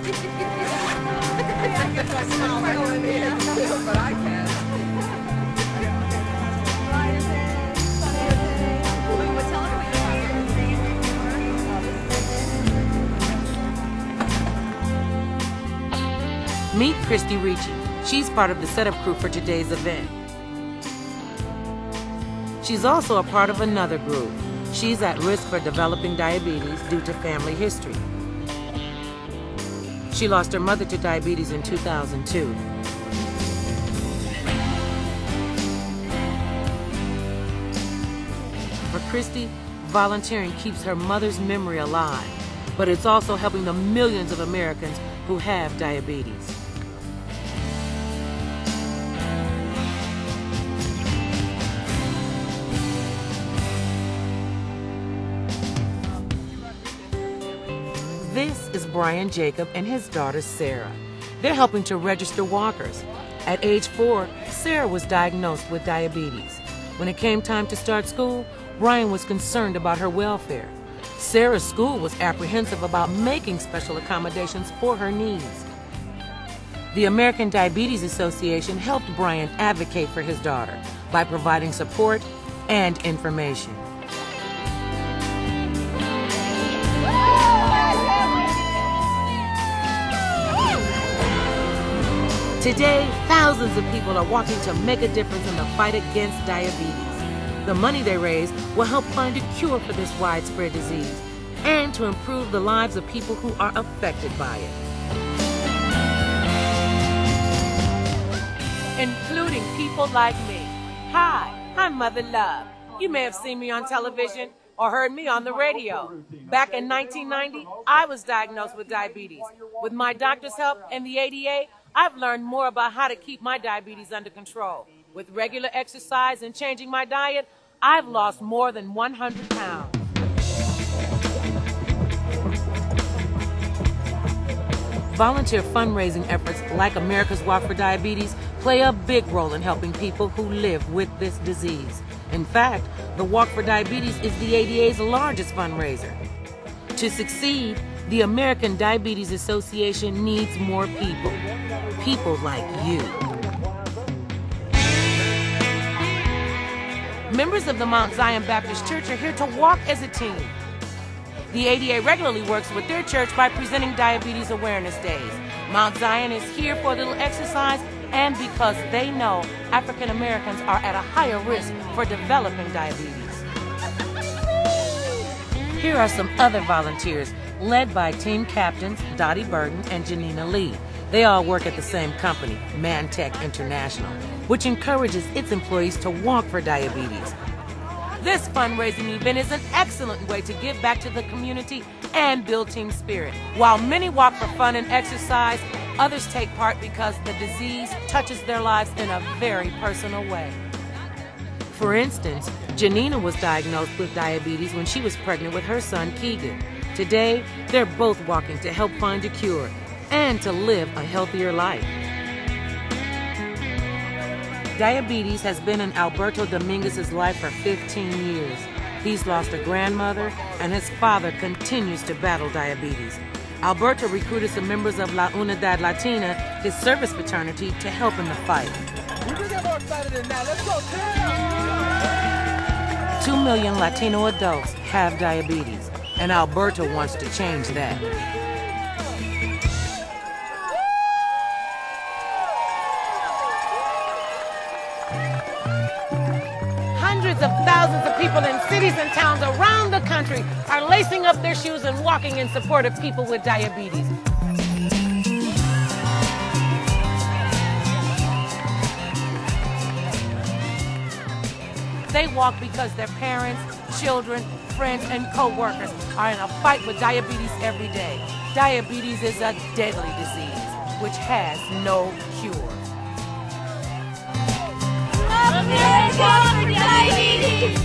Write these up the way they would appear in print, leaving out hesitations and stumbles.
But I can't. Meet Christy Ricci. She's part of the setup crew for today's event. She's also a part of another group. She's at risk for developing diabetes due to family history. She lost her mother to diabetes in 2002. For Christy, volunteering keeps her mother's memory alive, but it's also helping the millions of Americans who have diabetes. This is Brian Jacob and his daughter Sarah. They're helping to register walkers. At age 4, Sarah was diagnosed with diabetes. When it came time to start school, Brian was concerned about her welfare. Sarah's school was apprehensive about making special accommodations for her needs. The American Diabetes Association helped Brian advocate for his daughter by providing support and information. Today, thousands of people are walking to make a difference in the fight against diabetes. The money they raise will help find a cure for this widespread disease and to improve the lives of people who are affected by it, including people like me. Hi, I'm Mother Love. You may have seen me on television or heard me on the radio. Back in 1990, I was diagnosed with diabetes. With my doctor's help and the ADA, I've learned more about how to keep my diabetes under control. With regular exercise and changing my diet, I've lost more than 100 pounds. Volunteer fundraising efforts like America's Walk for Diabetes play a big role in helping people who live with this disease. In fact, the Walk for Diabetes is the ADA's largest fundraiser. To succeed, the American Diabetes Association needs more people. People like you. Members of the Mount Zion Baptist Church are here to walk as a team. The ADA regularly works with their church by presenting diabetes awareness days. Mount Zion is here for a little exercise and because they know African Americans are at a higher risk for developing diabetes. Here are some other volunteers led by team captains Dottie Burton and Janina Lee. They all work at the same company, ManTech International, which encourages its employees to walk for diabetes. This fundraising event is an excellent way to give back to the community and build team spirit. While many walk for fun and exercise, others take part because the disease touches their lives in a very personal way. For instance, Janina was diagnosed with diabetes when she was pregnant with her son, Keegan. Today, they're both walking to help find a cure and to live a healthier life. Diabetes has been in Alberto Dominguez's life for 15 years. He's lost a grandmother, and his father continues to battle diabetes. Alberto recruited some members of La Unidad Latina, his service fraternity, to help in the fight. We can get more excited than that. Let's go, Tim! 2 million Latino adults have diabetes, and Alberto wants to change that. Hundreds of thousands of people in cities and towns around the country are lacing up their shoes and walking in support of people with diabetes. They walk because their parents, children, friends, and co-workers are in a fight with diabetes every day. Diabetes is a deadly disease which has no cure. America for diabetes!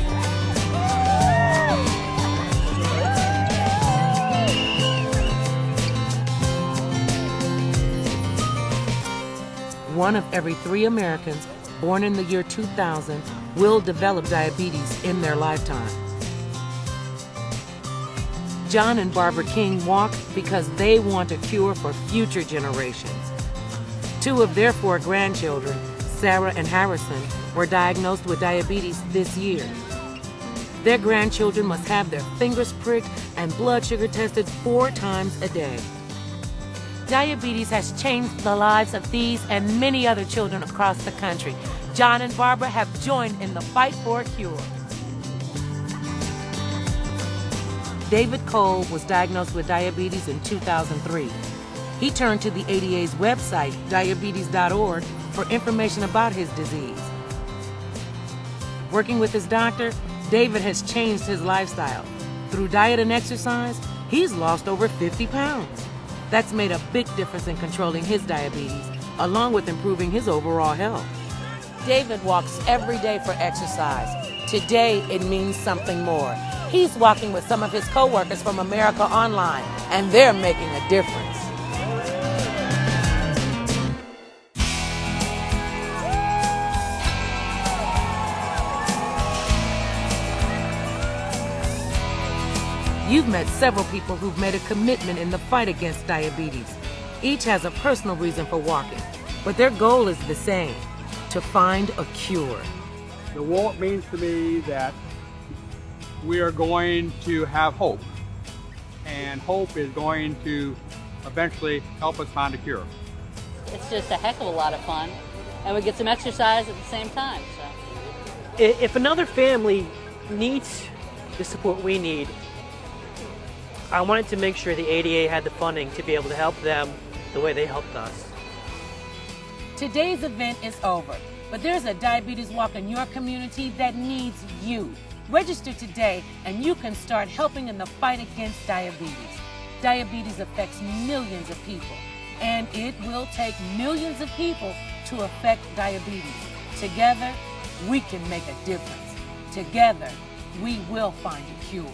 One of every 3 Americans born in the year 2000 will develop diabetes in their lifetime. John and Barbara King walk because they want a cure for future generations. 2 of their 4 grandchildren, Sarah and Harrison, were diagnosed with diabetes this year. Their grandchildren must have their fingers pricked and blood sugar tested 4 times a day. Diabetes has changed the lives of these and many other children across the country. John and Barbara have joined in the fight for a cure. David Cole was diagnosed with diabetes in 2003. He turned to the ADA's website, diabetes.org, for information about his disease. Working with his doctor, David has changed his lifestyle. Through diet and exercise, he's lost over 50 pounds. That's made a big difference in controlling his diabetes, along with improving his overall health. David walks every day for exercise. Today, it means something more. He's walking with some of his co-workers from America Online, and they're making a difference. You've met several people who've made a commitment in the fight against diabetes. Each has a personal reason for walking, but their goal is the same: to find a cure. The walk means to me that we are going to have hope, and hope is going to eventually help us find a cure. It's just a heck of a lot of fun, and we get some exercise at the same time. So. If another family needs the support we need, I wanted to make sure the ADA had the funding to be able to help them the way they helped us. Today's event is over, but there's a diabetes walk in your community that needs you. Register today and you can start helping in the fight against diabetes. Diabetes affects millions of people, and it will take millions of people to affect diabetes. Together, we can make a difference. Together, we will find a cure.